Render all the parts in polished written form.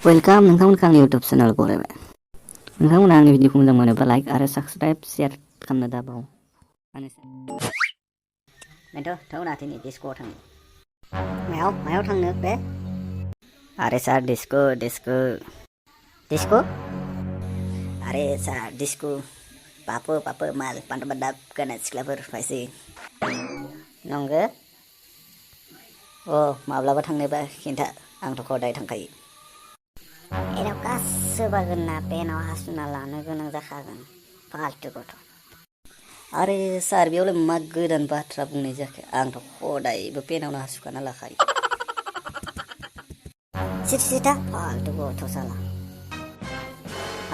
Welcome नोंथांमोनखौ आंनि YouTube channel बरायबाय। नोंथांमोना आंनि भिडिअखौ मोजां मोनोबा लाइक आरो साबस्क्राइब शेयार खालामनो दाबाव। मिन्टु थौना दिनै डिस्क'आव थांनो। मायाव थांनो बे? अरे सार डिस्क' अरे सार डिस्क' पापो माल पान्थाबादाब गाना सिख्लाफोर फायसै नंगो माब्लाबा थांनोबा खिन्था आंथ' हदाय थांखायो। एनाव गासो बागोन ना पेनाव हासुना लानो गोनां जाखागोन फाल्तु गथ'। आरे सार बेयावलाय मा गोदान बाथ्रा बुंनाय जाखो आंथ' हदायबो पेनावनो हासुखाना लाखायो। सिथा फाल्तु गथ' साला।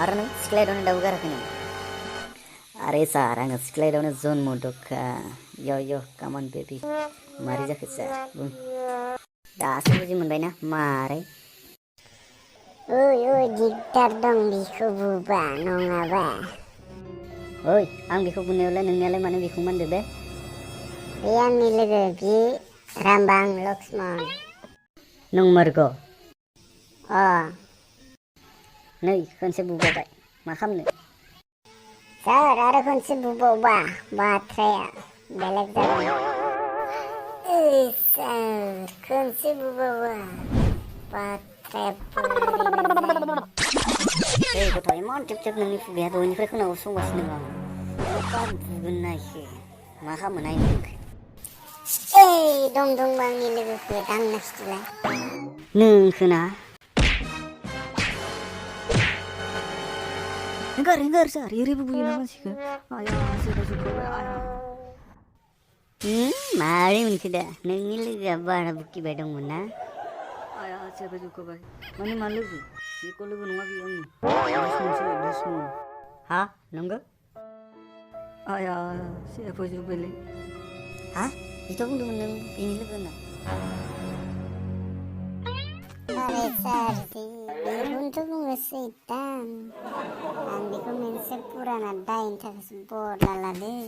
आरो नों सिख्लायावनो दाबो गाराखै नामा? अरे सार आङो सिख्लायावनो जन्म दखा यो कामन बेबी मारै जाखो सार बुं। दासो बुजि मोनबायना मारै? ओइ दिगदार दं बिखौ बुबा नङाबा। ओइ आं बेखौ बुंनायावलाय नोंनियालाय मानो बेखौ मानदो बे? बे आंनि लोगो बि रामबां लक्ष्मण। नंमारगौ? नै खनसे बुबावबाय मा खालामनो? सार आरो खनसे बुबावबा बाथ्राया बेलेग जागोन। सार खनसे बुबावबा बाथ्राया ओइ गथ' इमान थिब नोंनि खुगाया दहायनिफ्राय खोनासंगासिनो दं आं। मा बुगोन नायखो मा खालामो नायनो नोंखो? दं आंनि लोगोखौ दांना खिथिलाय। नोंखो ना? हेंगार सार एरैबो बुयोना मानसिखौ। आया सोरबा जुखबाय आया। मारै मोनखो दा नोंनि लोगोआ बारा बुकिबाय दंमोन ना? आया सोरबा जुखबाय माने मा लोगो? बेखौ लोगो नङा बियो आंनि दुश्मन। हा नंगौ? आया सोरबा जुबायलै। हा बेथ' बुंदोंमोन नों बेनि लोगो होनना। अरे सार बेखौनोथ' बुङो सैतान। आं बेखौ मोनसे पुराना दायनि थाखायसो बदला लादों।